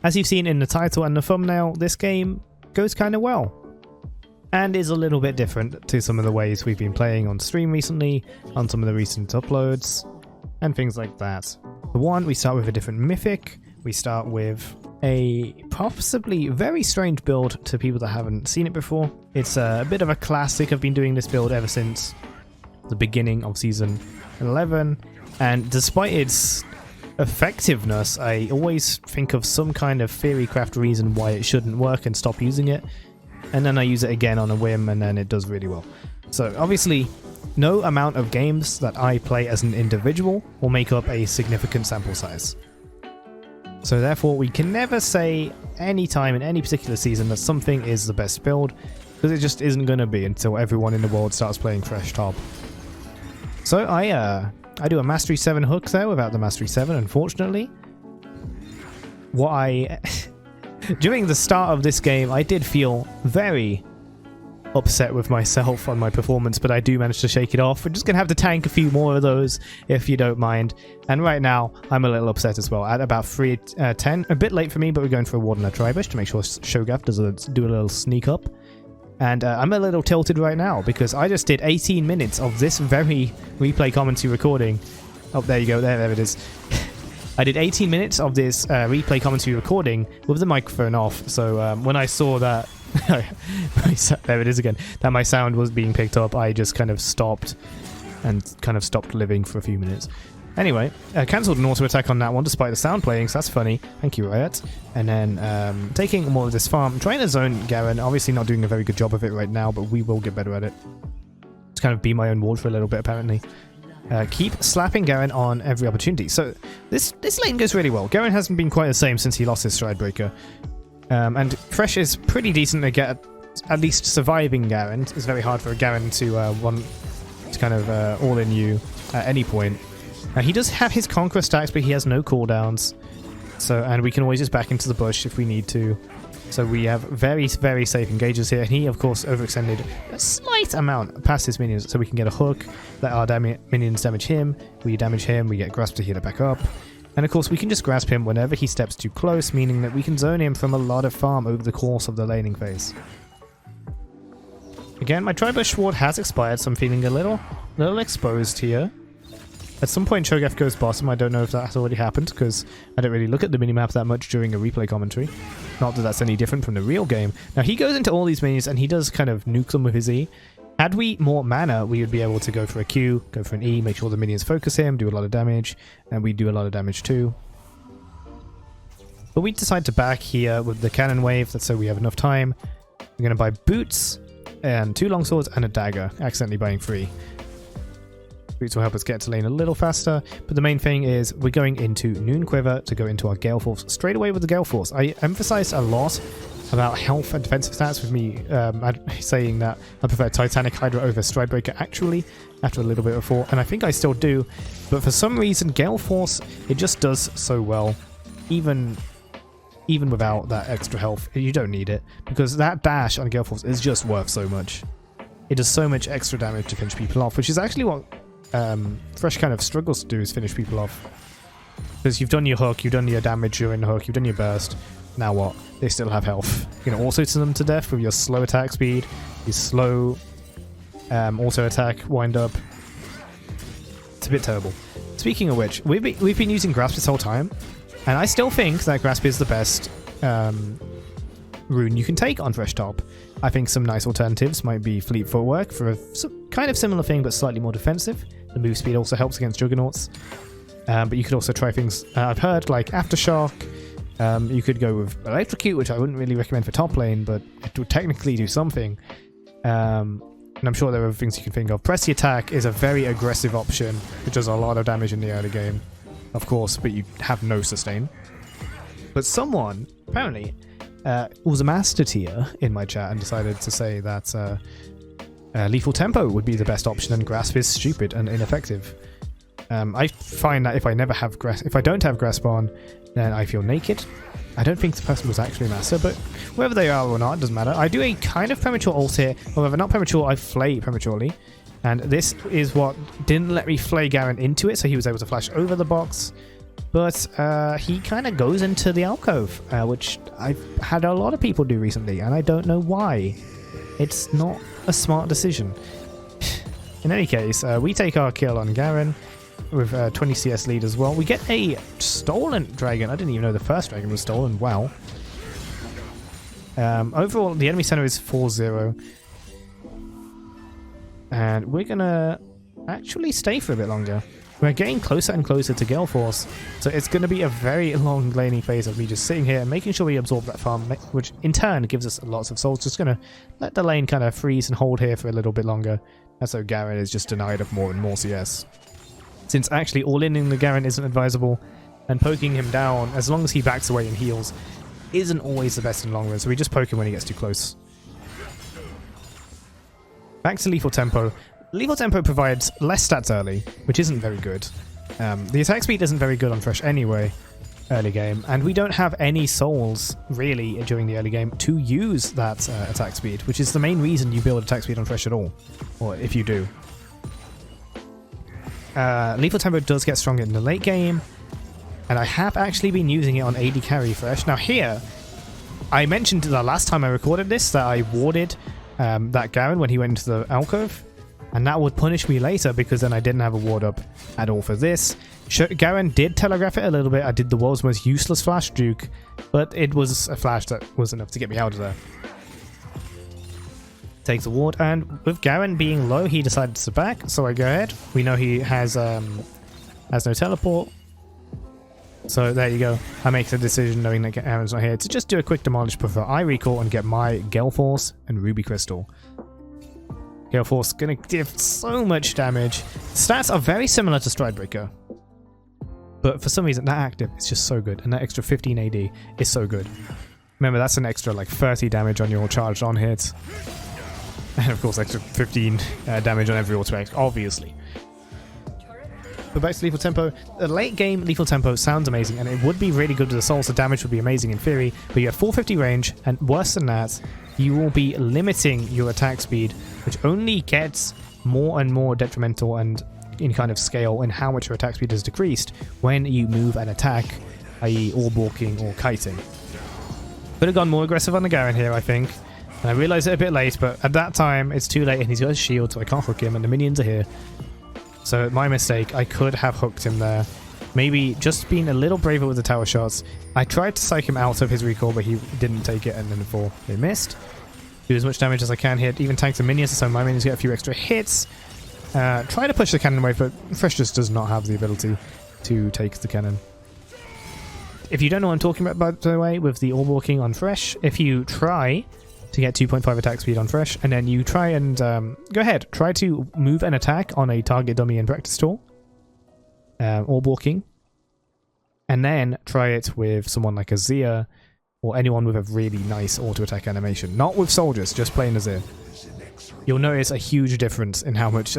As you've seen in the title and the thumbnail, this game goes kind of well. And is a little bit different to some of the ways we've been playing on stream recently, on some of the recent uploads, and things like that. For one, we start with a different Mythic. We start with a possibly very strange build to people that haven't seen it before. It's a bit of a classic. I've been doing this build ever since the beginning of Season 11, and despite its effectiveness, I always think of some kind of theory-craft reason why it shouldn't work and stop using it. And then I use it again on a whim, and then it does really well. So obviously, no amount of games that I play as an individual will make up a significant sample size. So therefore, we can never say any time in any particular season that something is the best build, because it just isn't going to be until everyone in the world starts playing Thresh top. So I do a Mastery 7 hook there without the Mastery 7, unfortunately. During the start of this game, I did feel very upset with myself on my performance, but I do manage to shake it off. We're just going to have to tank a few more of those, if you don't mind. And right now, I'm a little upset as well. At about 3:10, a bit late for me, but we're going for a ward and a Tribush to make sure Shogath does do a little sneak up. And I'm a little tilted right now, because I just did 18 minutes of this very replay commentary recording. Oh, there you go. There it is. I did 18 minutes of this replay commentary recording with the microphone off, so when I saw that, there it is again, that my sound was being picked up, I just kind of stopped living for a few minutes. Anyway, cancelled an auto attack on that one despite the sound playing, so that's funny. Thank you, Riot. And then taking more of this farm, trying to zone Garen, obviously not doing a very good job of it right now, but we will get better at it. Just kind of be my own ward for a little bit, apparently. Keep slapping Garen on every opportunity. So this lane goes really well. Garen hasn't been quite the same since he lost his Stridebreaker. And Thresh is pretty decent at least surviving Garen. It's very hard for a Garen to all-in you at any point. He does have his Conqueror stacks, but he has no cooldowns. And we can always just back into the bush if we need to. So we have very, very safe engages here. And he, of course, overextended a slight amount past his minions. So we can get a hook, let our minions damage him. We damage him, we get Grasp to heal it back up. And of course, we can just grasp him whenever he steps too close, meaning that we can zone him from a lot of farm over the course of the laning phase. Again, my Tribush ward has expired, so I'm feeling a little exposed here. At some point, Shogath goes bottom. I don't know if that has already happened, because I don't really look at the minimap that much during a replay commentary. Not that that's any different from the real game. Now, he goes into all these minions, and he does kind of nuke them with his E. Had we more mana, we would be able to go for a Q, go for an E, make sure the minions focus him, do a lot of damage, and we do a lot of damage too. But we decide to back here with the cannon wave, so we have enough time. We're going to buy boots, and 2 longswords, and a dagger, accidentally buying 3. Boots will help us get to lane a little faster, but the main thing is we're going into Noon Quiver to go into our Galeforce straight away with the Galeforce. I emphasized a lot about health and defensive stats with me saying that I prefer Titanic Hydra over Stridebreaker actually, after a little bit of thought, and I think I still do, but for some reason Galeforce, it just does so well, even without that extra health. You don't need it, because that dash on Galeforce is just worth so much. It does so much extra damage to finish people off, which is actually what Thresh kind of struggles to do, is finish people off. Because you've done your hook, you've done your damage during the hook, you've done your burst. Now what? They still have health. You can auto to them to death with your slow attack speed, your slow auto attack wind up. It's a bit terrible. Speaking of which, we've been using Grasp this whole time, and I still think that Grasp is the best rune you can take on Thresh top. I think some nice alternatives might be Fleet Footwork for a kind of similar thing, but slightly more defensive. The move speed also helps against Juggernauts. But you could also try things I've heard like Aftershock. You could go with Electrocute, which I wouldn't really recommend for top lane, but it would technically do something. And I'm sure there are things you can think of. Press the Attack is a very aggressive option, which does a lot of damage in the early game, of course, but you have no sustain. But someone, apparently, was a master tier in my chat and decided to say that Lethal Tempo would be the best option and Grasp is stupid and ineffective. I find that if I don't have Grasp on, then I feel naked. I don't think the person was actually a master, but whether they are or not, it doesn't matter. I do a kind of premature ult here, however, not premature, I flay prematurely. And this is what didn't let me flay Garen into it, so he was able to flash over the box. But he kind of goes into the alcove, which I've had a lot of people do recently, and I don't know why. It's not a smart decision. In any case, we take our kill on Garen with 20 CS lead as well. We get a stolen dragon. I didn't even know the first dragon was stolen. Wow. Overall, the enemy center is 4-0. And we're going to actually stay for a bit longer. We're getting closer and closer to Galeforce, so it's going to be a very long laning phase of me just sitting here and making sure we absorb that farm, which in turn gives us lots of souls. Just going to let the lane kind of freeze and hold here for a little bit longer. And so Garen is just denied of more and more CS. Since actually all-in the Garen isn't advisable, and poking him down, as long as he backs away and heals, isn't always the best in the long run, so we just poke him when he gets too close. Back to Lethal Tempo. Lethal Tempo provides less stats early, which isn't very good. The attack speed isn't very good on Thresh anyway, early game, and we don't have any souls, really, during the early game to use that attack speed, which is the main reason you build attack speed on Thresh at all, or if you do. Lethal Tempo does get stronger in the late game, and I have actually been using it on AD carry Thresh. Now here, I mentioned the last time I recorded this that I warded that Garen when he went into the alcove, and that would punish me later because then I didn't have a ward up at all for this. Garen did telegraph it a little bit. I did the world's most useless flash juke, but it was a flash that was enough to get me out of there. Takes a ward, and with Garen being low, he decided to back, so I go ahead. We know he has no teleport. So there you go. I make the decision knowing that Garen's not here to just do a quick demolish before I recall and get my Galeforce and Ruby Crystal. Galeforce gonna give so much damage. Stats are very similar to Stridebreaker, but for some reason that active is just so good, and that extra 15 AD is so good. Remember, that's an extra like 30 damage on your charged on hit, and of course extra 15 damage on every auto attack, obviously. But back to Lethal Tempo. The late game Lethal Tempo sounds amazing, and it would be really good with the souls. The damage would be amazing in theory, but you have 450 range, and worse than that, you will be limiting your attack speed, which only gets more and more detrimental and in kind of scale in how much your attack speed is decreased when you move and attack, i.e. orb walking or kiting. Could have gone more aggressive on the Garen here, I think, and I realised it a bit late, but at that time it's too late and he's got his shield, so I can't hook him, and the minions are here. So my mistake, I could have hooked him there. Maybe just being a little braver with the tower shots. I tried to psych him out of his recall, but he didn't take it, and then before they missed. Do as much damage as I can here. Even tank the minions, so my minions get a few extra hits. Try to push the cannon away, but Thresh just does not have the ability to take the cannon. If you don't know what I'm talking about, by the way, with the orb walking on Thresh, if you try to get 2.5 attack speed on Thresh, and then you try and go ahead, try to move an attack on a target dummy in practice tool, orb walking, and then try it with someone like Azir or anyone with a really nice auto attack animation. Not with soldiers, just plain Azir. You'll notice a huge difference in how much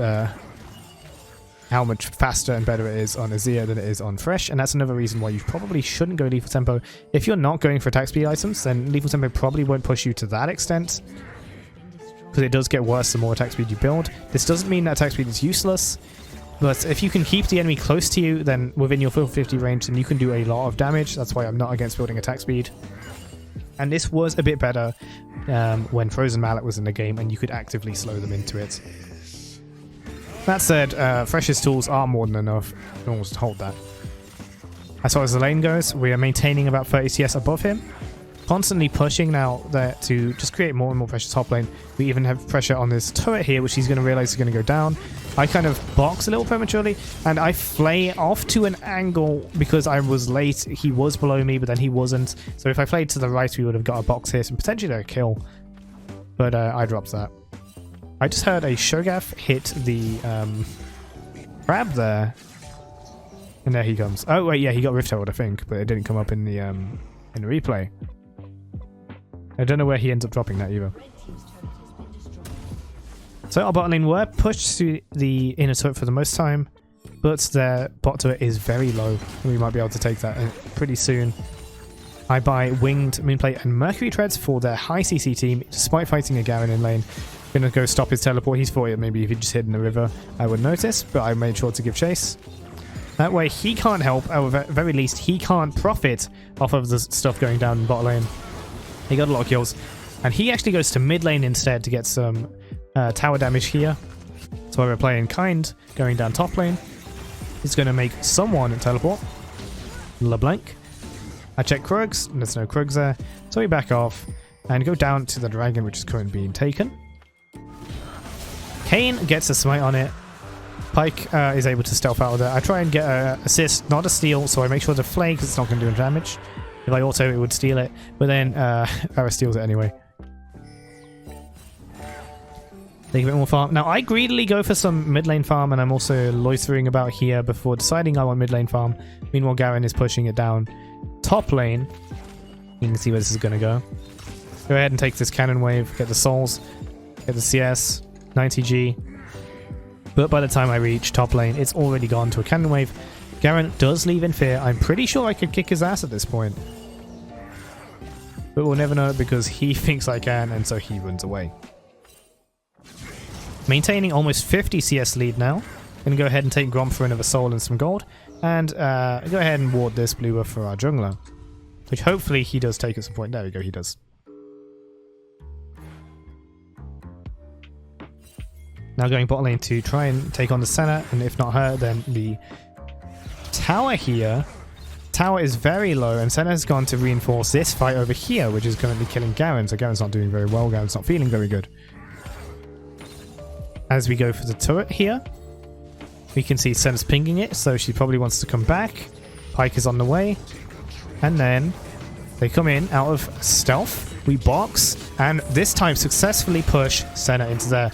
faster and better it is on Azir than it is on Thresh, and that's another reason why you probably shouldn't go Lethal Tempo. If you're not going for attack speed items, then Lethal Tempo probably won't push you to that extent, because it does get worse the more attack speed you build. This doesn't mean that attack speed is useless, but if you can keep the enemy close to you, then within your full 50 range, then you can do a lot of damage. That's why I'm not against building attack speed. And this was a bit better when Frozen Mallet was in the game and you could actively slow them into it. That said, Thresh's tools are more than enough. You can almost hold that. As far as the lane goes, we are maintaining about 30 CS above him. Constantly pushing now there to just create more and more pressure top lane. We even have pressure on this turret here, which he's going to realize is going to go down. I kind of box a little prematurely, and I flay off to an angle because I was late. He was below me, but then he wasn't. So if I played to the right, we would have got a box hit and potentially a kill. But I dropped that. I just heard a Shogath hit the crab there. And there he comes. Oh, wait, yeah, he got Rift Herald, I think, but it didn't come up in the replay. I don't know where he ends up dropping that either. So our bot lane were pushed to the inner turret for the most time, but their bot turret is very low. We might be able to take that pretty soon. I buy Winged Moonplate and Mercury Treads for their high CC team, despite fighting a Garen in lane. Gonna go stop his teleport. He's thought maybe if he just hid in the river I would notice, but I made sure to give chase. That way he can't help, or at very least he can't profit off of the stuff going down in bot lane. He got a lot of kills. And he actually goes to mid lane instead to get some tower damage here. So we're playing Kind going down top lane. He's going to make someone teleport. LeBlanc. I check Krugs, and there's no Krugs there. So we back off and go down to the dragon, which is currently being taken. Kayn gets a smite on it. Pyke is able to stealth out of it. I try and get an assist, not a steal, so I make sure to flay because it's not going to do any damage. If I auto, it would steal it, but then Ara steals it anyway. Take a bit more farm. Now, I greedily go for some mid lane farm, and I'm also loitering about here before deciding I want mid lane farm. Meanwhile, Garen is pushing it down top lane. You can see where this is going to go. Go ahead and take this cannon wave, get the souls, get the CS, 90G. But by the time I reach top lane, it's already gone to a cannon wave. Garen does leave in fear. I'm pretty sure I could kick his ass at this point. But we'll never know because he thinks I can, and so he runs away. Maintaining almost 50 CS lead now. Gonna go ahead and take Grom for another soul and some gold. And go ahead and ward this blue buff for our jungler. Which hopefully he does take at some point. There we go, he does. Now going bot lane to try and take on the Senna, and if not her, then the tower here. Tower is very low, and Senna has gone to reinforce this fight over here, which is currently killing Garen, so Garen's not doing very well, Garen's not feeling very good. As we go for the turret here, we can see Senna's pinging it, so she probably wants to come back. Pyke is on the way, and then they come in out of stealth, we box, and this time successfully push Senna into there.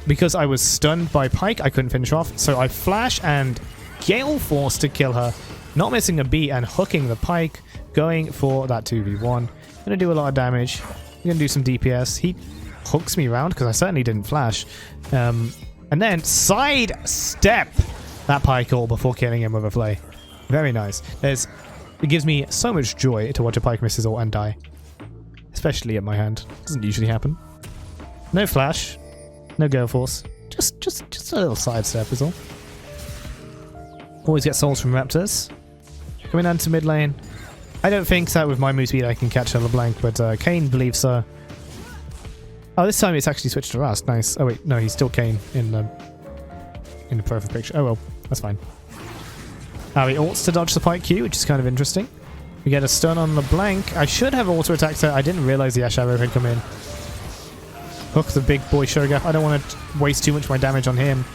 Because I was stunned by Pyke, I couldn't finish off, so I flash and Galeforce to kill her, not missing a beat and hooking the Pyke, going for that 2v1. Gonna do a lot of damage, gonna do some DPS. He hooks me around because I certainly didn't flash. And then side step that Pyke all before killing him with a flay. Very nice. It gives me so much joy to watch a Pyke miss his ult and die. Especially at my hand. Doesn't usually happen. No flash. No Galeforce. Just a little sidestep is all. Always get souls from Raptors. Coming down to mid lane. I don't think that with my move speed I can catch a LeBlanc, but Kayn believes so. Oh, this time it's actually switched to Rust. Nice. Oh wait, no, he's still Kayn in the profile picture. Oh well, that's fine. He ults to dodge the Pyke Q, which is kind of interesting. We get a stun on LeBlanc. I should have auto attacked her. I didn't realize the Ash Arrow had come in. Hook the big boy Shoga. I don't want to waste too much of my damage on him,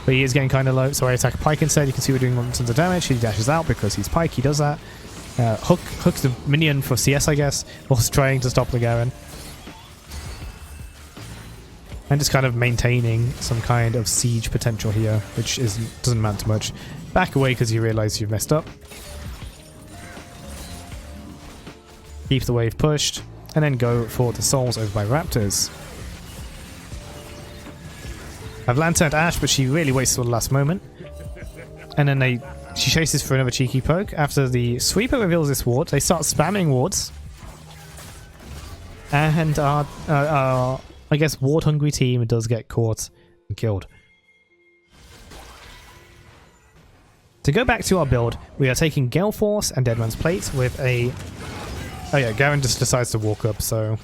but he is getting kind of low, so I attack Pyke instead. You can see we're doing tons of damage. He dashes out because he's Pyke. He does that. Hooks the minion for CS, I guess, whilst trying to stop the Garen. And just kind of maintaining some kind of siege potential here, which doesn't amount to much. Back away because you realize you've messed up. Keep the wave pushed, and then go for the souls over by Raptors. I've lanterned Ashe, but she really waits till the last moment. And then she chases for another cheeky poke. After the sweeper reveals this ward, they start spamming wards. And our I guess ward-hungry team does get caught and killed. To go back to our build, we are taking Galeforce and Deadman's Plate with a... Oh yeah, Garen just decides to walk up, so...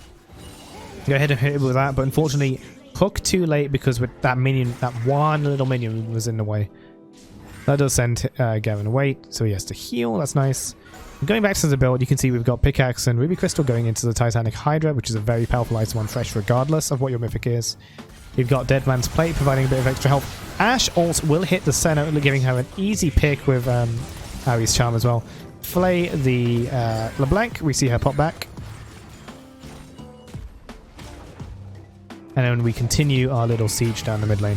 Go ahead and hit it with that, but unfortunately... Hook too late because with that minion, that one little minion was in the way. That does send Garen away, so he has to heal. That's nice. Going back to the build, you can see we've got Pickaxe and Ruby Crystal going into the Titanic Hydra, which is a very powerful item on Thresh regardless of what your Mythic is. You've got Deadman's Plate providing a bit of extra help. Ashe ult will hit the Senna, giving her an easy pick with Ari's Charm as well. Flay the LeBlanc, we see her pop back. And then we continue our little siege down the mid lane.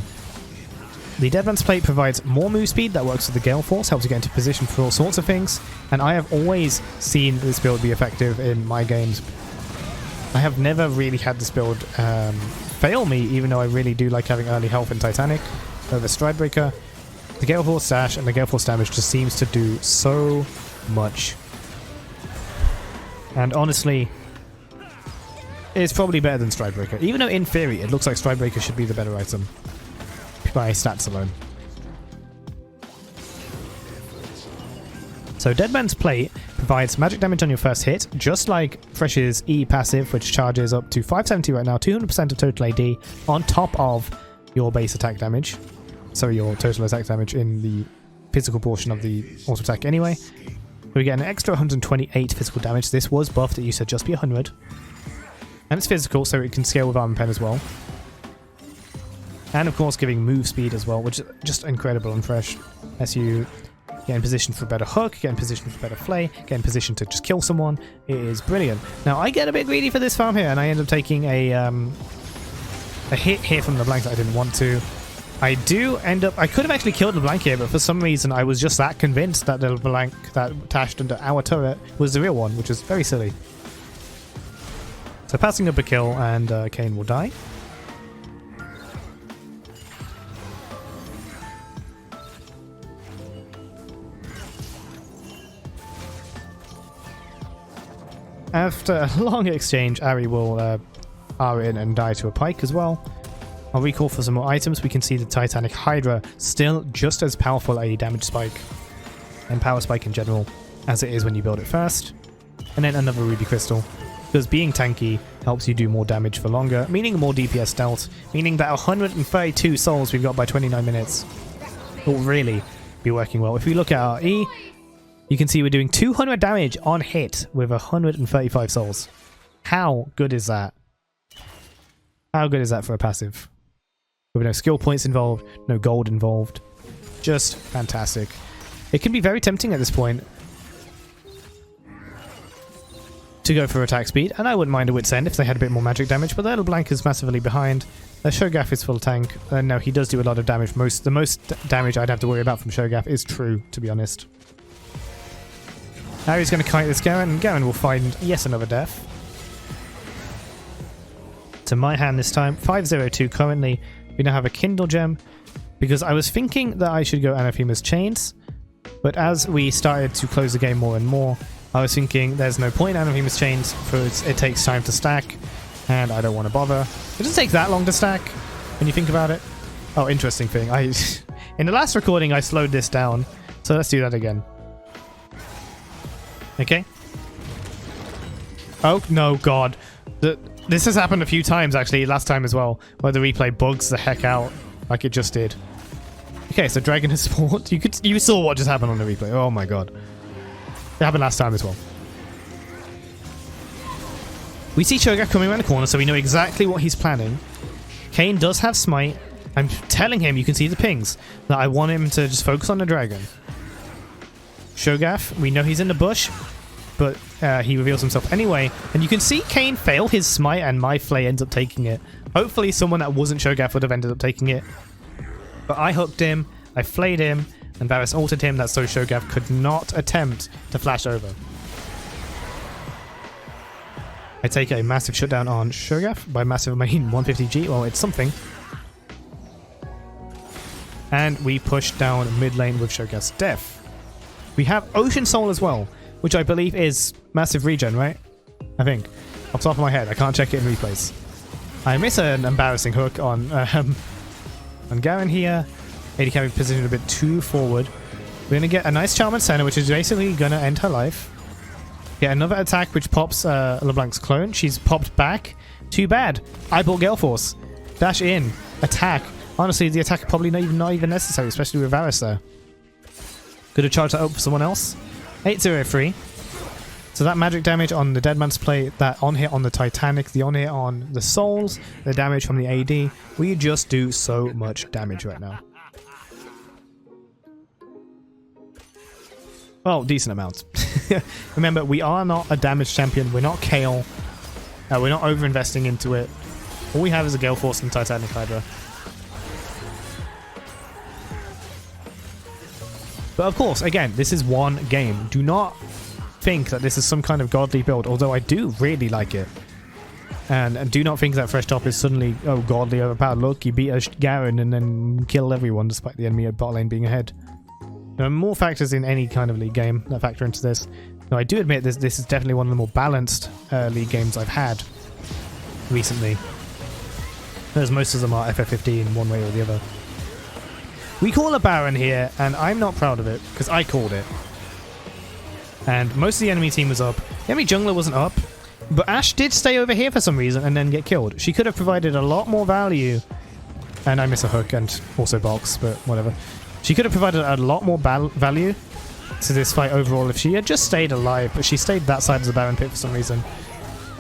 The Deadman's Plate provides more move speed that works with the Galeforce, helps you get into position for all sorts of things, and I have always seen this build be effective in my games. I have never really had this build fail me, even though I really do like having early health in Titanic over Stridebreaker. The Galeforce dash and the Galeforce damage just seems to do so much. And honestly... it's probably better than Stridebreaker. Even though in theory it looks like Stridebreaker should be the better item. By stats alone. So Deadman's Plate provides magic damage on your first hit, just like Thresh's E passive, which charges up to 570 right now, 200% of total AD on top of your base attack damage. So your total attack damage in the physical portion of the auto attack anyway. We get an extra 128 physical damage. This was buffed, it used to just be 100. And it's physical, so it can scale with Armor Pen as well. And of course giving move speed as well, which is just incredible on Thresh. As you get in position for a better hook, get in position for a better flay, get in position to just kill someone. It is brilliant. Now I get a bit greedy for this farm here, and I end up taking a hit here from LeBlanc that I didn't want to. I could have actually killed LeBlanc here, but for some reason I was just that convinced that the LeBlanc that attached under our turret was the real one, which is very silly. So passing up a kill, and Kayn will die. After a long exchange, Ari will R in and die to a pike as well. I'll recall for some more items. We can see the Titanic Hydra still just as powerful a damage spike and power spike in general as it is when you build it first. And then another Ruby Crystal, because being tanky helps you do more damage for longer, meaning more DPS dealt, meaning that 132 souls we've got by 29 minutes will really be working well. If we look at our E, you can see we're doing 200 damage on hit with 135 souls. How good is that? How good is that for a passive? With no skill points involved, no gold involved. Just fantastic. It can be very tempting at this point to go for attack speed, and I wouldn't mind a Wit's End if they had a bit more magic damage, but their LeBlanc is massively behind. Their Shogaff is full tank, and no, he does do a lot of damage. The most damage I'd have to worry about from Shogaff is True, to be honest. Now he's going to kite this Garen, and Garen will find, yes, another death. To my hand this time, 502 currently. We now have a Kindle Gem, because I was thinking that I should go Anathema's Chains, but as we started to close the game more and more, I was thinking there's no point in Anathema's Chains, because it takes time to stack, and I don't want to bother. It doesn't take that long to stack, when you think about it. Oh, interesting thing. In the last recording, I slowed this down, so let's do that again. Okay. Oh, no, God. This has happened a few times, actually, last time as well, where the replay bugs the heck out, like it just did. Okay, so Dragon has spawned. You saw what just happened on the replay. Oh my god. It happened last time as well. We see Shogaff coming around the corner, so we know exactly what he's planning. Kayn does have Smite. I'm telling him, you can see the pings, that I want him to just focus on the dragon. Shogaff, we know he's in the bush, but he reveals himself anyway, and you can see Kayn fail his smite and my flay ends up taking it. Hopefully someone that wasn't Shogaff would have ended up taking it. But I hooked him, I flayed him, and Varus altered him that so Shogaff could not attempt to flash over. I take a massive shutdown on Shogaff. By massive I mean 150G, well it's something. And we push down mid lane with Shogaff's death. We have Ocean Soul as well, which I believe is massive regen, right? I think. Off the top of my head, I can't check it in replays. I miss an embarrassing hook on Garen here. AD carry positioned a bit too forward. We're going to get a nice Charm and Center, which is basically going to end her life. Get another attack, which pops LeBlanc's clone. She's popped back. Too bad. I bought Galeforce. Dash in. Attack. Honestly, the attack probably not even necessary, especially with Varus there. Could have charged that up for someone else. 803. So that magic damage on the Deadman's Plate, that on hit on the Titanic, the on hit on the Souls, the damage from the AD. We just do so much damage right now. Well, decent amounts. Remember, we are not a damage champion. We're not Kale. We're not over-investing into it. All we have is a Galeforce and Titanic Hydra. But of course, again, this is one game. Do not think that this is some kind of godly build, although I do really like it. And do not think that Thresh Top is suddenly, oh, godly overpowered. Look, you beat a Garen and then kill everyone despite the enemy at bot lane being ahead. There are more factors in any kind of league game that factor into this. Now, I do admit this is definitely one of the more balanced league games I've had recently. As most of them are FF15 in one way or the other. We call a Baron here, and I'm not proud of it, because I called it. and most of the enemy team was up. The enemy jungler wasn't up, but Ashe did stay over here for some reason and then get killed. She could have provided a lot more value, and I miss a hook and also box, but whatever. She could have provided a lot more value to this fight overall if she had just stayed alive, but she stayed that side of the Baron pit for some reason.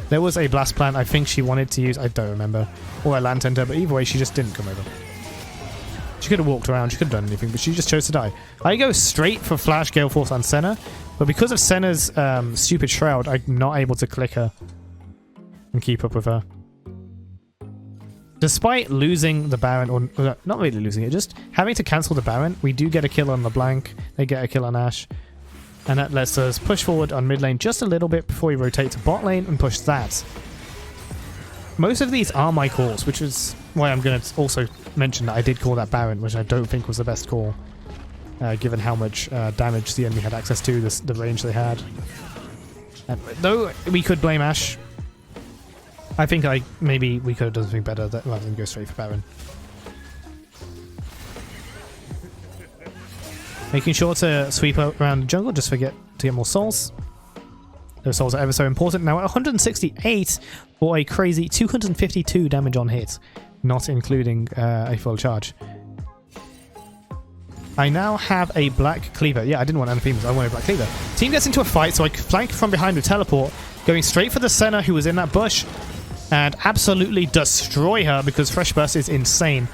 There was a blast plant I think she wanted to use, I don't remember, or a lantern, but either way she just didn't come over. She could have walked around, she could have done anything, but she just chose to die. I go straight for Flash, Galeforce on Senna, but because of Senna's stupid shroud, I'm not able to click her and keep up with her. Despite losing the Baron, or not really losing it, just having to cancel the Baron, we do get a kill on LeBlanc, they get a kill on Ashe, and that lets us push forward on mid lane just a little bit before we rotate to bot lane and push that. Most of these are my calls, which is why I'm going to also mention that I did call that Baron, which I don't think was the best call, given how much damage the enemy had access to, the range they had. And though we could blame Ashe, I think maybe we could have done something better rather than go straight for Baron. Making sure to sweep around the jungle, just forget to get more souls. Those souls are ever so important. Now at 168 for a crazy 252 damage on hit, not including a full charge. I now have a Black Cleaver. Yeah, I didn't want Anathemas, I wanted a Black Cleaver. Team gets into a fight, so I flank from behind with teleport, going straight for the Senna who was in that bush, and absolutely destroy her because Fresh Burst is insane.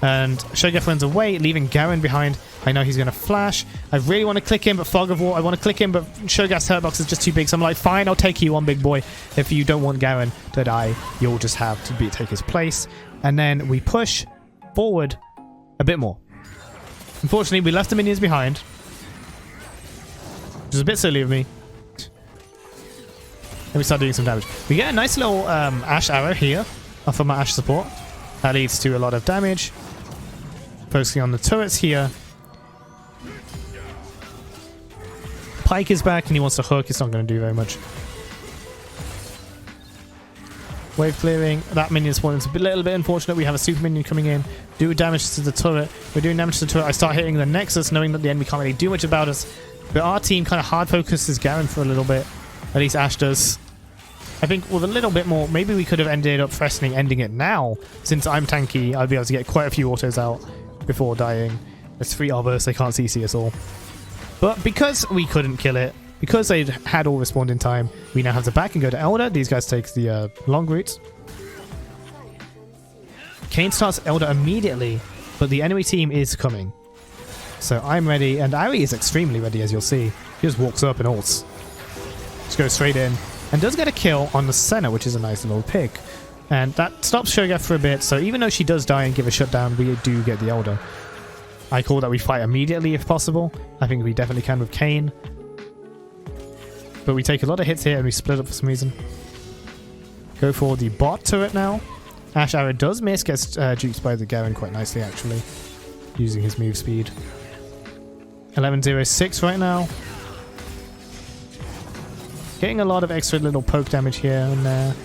And Shogun runs away, leaving Garen behind. I know he's going to flash. I really want to click him, but Fog of War, I want to click him, but Shogun's hurt box is just too big. So I'm like, fine, I'll take you on, big boy. If you don't want Garen to die, you'll just have to take his place. And then we push forward a bit more. Unfortunately, we left the minions behind, which is a bit silly of me. And we start doing some damage. We get a nice little Ashe arrow here off of my Ashe support. That leads to a lot of damage. Focusing on the turrets here. Pyke is back and he wants to hook. It's not going to do very much. Wave clearing. That minion spawn is a little bit unfortunate. We have a super minion coming in. Do damage to the turret. We're doing damage to the turret. I start hitting the Nexus knowing that the enemy can't really do much about us. But our team kind of hard focuses Garen for a little bit. At least Ashe does. I think with a little bit more, maybe we could have ended up threatening ending it now. Since I'm tanky, I'll be able to get quite a few autos out before dying. There's 3 Arbors, they can't CC us all. But because we couldn't kill it, because they had all respawned in time, we now have to back and go to Elder. These guys take the long route. Kayn starts Elder immediately, but the enemy team is coming. So I'm ready, and Ari is extremely ready, as you'll see. He just walks up and ults. Just goes straight in. And does get a kill on the Senna, which is a nice little pick. And that stops Shogun for a bit, so even though she does die and give a shutdown, we do get the Elder. I call that we fight immediately if possible. I think we definitely can with Kayn. But we take a lot of hits here and we split up for some reason. Go for the bot turret now. Ashe arrow does miss, gets juked by the Garen quite nicely actually, using his move speed. 1106 right now. Getting a lot of extra little poke damage here and there.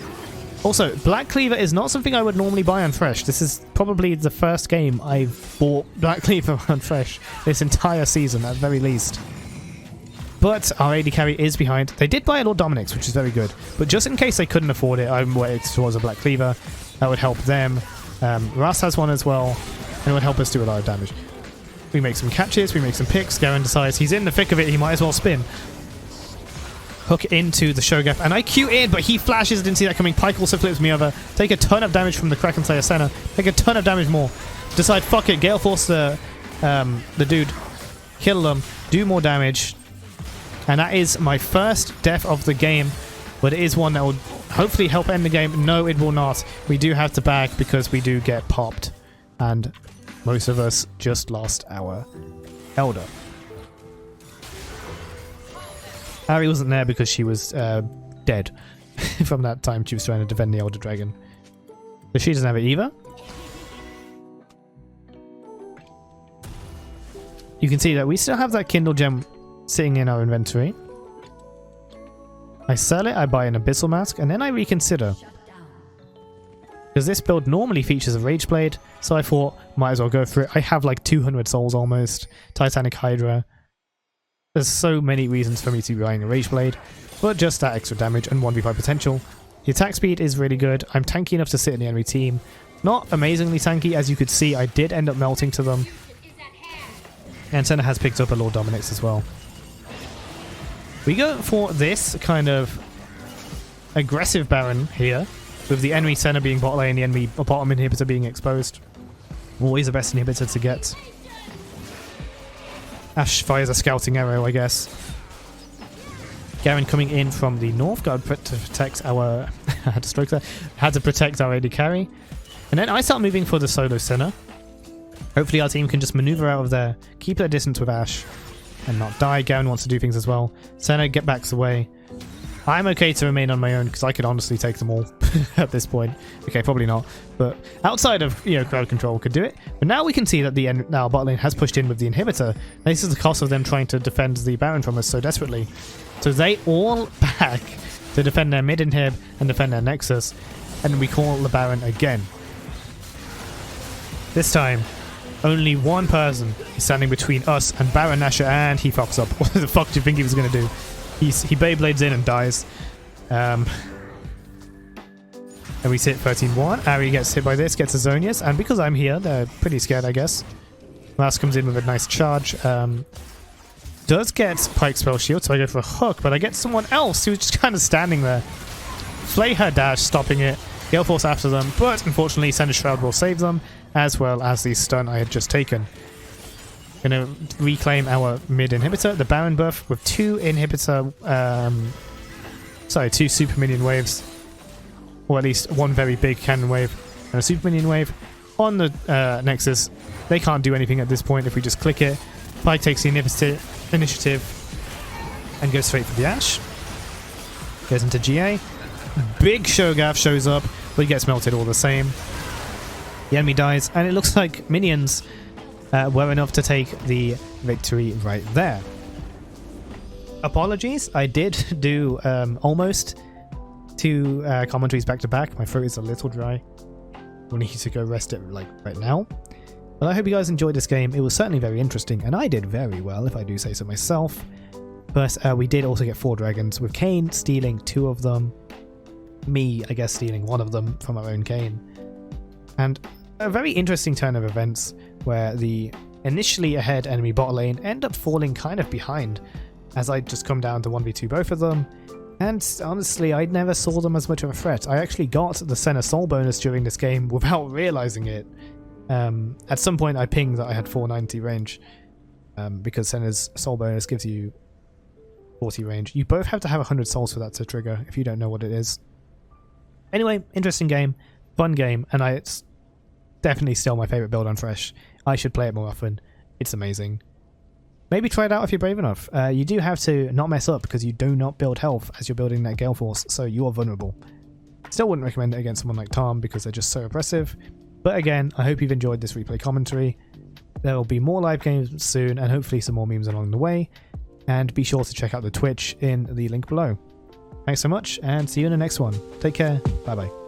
Also, Black Cleaver is not something I would normally buy on Thresh. This is probably the first game I've bought Black Cleaver on Thresh this entire season, at the very least. But our AD carry is behind. They did buy a Lord Dominic's, which is very good. But just in case they couldn't afford it, I'm weighted towards a Black Cleaver. That would help them. Ras has one as well, and it would help us do a lot of damage. We make some catches, we make some picks. Garen decides he's in the thick of it, he might as well spin. Hook into the Shogun, and I Q in, but he flashes, didn't see that coming. Pyke also flips me over. Take a ton of damage from the Kraken Slayer Senna. Take a ton of damage more. Decide, fuck it, Galeforce the dude. Kill them, do more damage. And that is my first death of the game, but it is one that will hopefully help end the game. No, it will not. We do have to back because we do get popped. And most of us just lost our Elder. Ari wasn't there because she was dead from that time she was trying to defend the Elder Dragon. But she doesn't have it either. You can see that we still have that Kindle Gem sitting in our inventory. I sell it, I buy an Abyssal Mask, and then I reconsider. Because this build normally features a Rage Blade, so I thought, might as well go for it. I have like 200 souls almost. Titanic Hydra. There's so many reasons for me to be buying a Rage Blade, but just that extra damage and 1v5 potential. The attack speed is really good. I'm tanky enough to sit in the enemy team. Not amazingly tanky, as you could see. I did end up melting to them. And Senna has picked up a Lord Dominix as well. We go for this kind of aggressive Baron here, with the enemy Senna being bot lane, the enemy bottom inhibitor being exposed. Always the best inhibitor to get. Ashe fires a scouting arrow, I guess. Garen coming in from the north, got to protect our... I had to stroke that. Had to protect our AD carry. And then I start moving for the solo Senna. Hopefully our team can just maneuver out of there, keep their distance with Ashe, and not die. Garen wants to do things as well. Senna get backs away. I'm okay to remain on my own because I could honestly take them all at this point. Okay, probably not, but outside of crowd control could do it. But now we can see that now bot lane has pushed in with the inhibitor. This is the cost of them trying to defend the Baron from us so desperately. So they all back to defend their mid inhib and defend their Nexus, and we call the Baron again. This time, only one person is standing between us and Baron Nashor, and he fucks up. What the fuck do you think he was going to do? He Beyblades in and dies. And we sit 13-1. Ari gets hit by this, gets a Zonius, and because I'm here, they're pretty scared, I guess. Last comes in with a nice charge. Does get Pike Spell Shield, so I go for a hook, but I get someone else who's just kind of standing there. Flay her dash, stopping it. Galeforce after them, but unfortunately Senna's Shroud will save them, as well as the stun I had just taken. Gonna reclaim our mid inhibitor, the Baron buff, with two super minion waves, or at least one very big cannon wave and a super minion wave on the Nexus. They can't do anything at this point if we just click it. Pike takes the initiative and goes straight for the Ashe. Goes into GA. Big Shogath shows up, but he gets melted all the same. The enemy dies, and it looks like minions were enough to take the victory right there. Apologies, I did do almost two commentaries back to back. My throat is a little dry. We'll need to go rest it right now. But I hope you guys enjoyed this game. It was certainly very interesting, and I did very well, if I do say so myself. But we did also get 4 dragons, with Kayn stealing 2 of them. Me, I guess, stealing 1 of them from our own Kayn. And a very interesting turn of events where the initially ahead enemy bot lane end up falling kind of behind as I just come down to 1v2 both of them. And honestly, I never saw them as much of a threat. I actually got the Senna soul bonus during this game without realizing it. At some point I pinged that I had 490 range because Senna's soul bonus gives you 40 range. You both have to have 100 souls for that to trigger if you don't know what it is. Anyway, interesting game, fun game, and it's definitely still my favorite build on Thresh. I should play it more often. It's amazing. Maybe try it out if you're brave enough. You do have to not mess up because you do not build health as you're building that Galeforce, so you are vulnerable. Still wouldn't recommend it against someone like Tom because they're just so oppressive. But again, I hope you've enjoyed this replay commentary. There will be more live games soon and hopefully some more memes along the way. And be sure to check out the Twitch in the link below. Thanks so much and see you in the next one. Take care. Bye bye.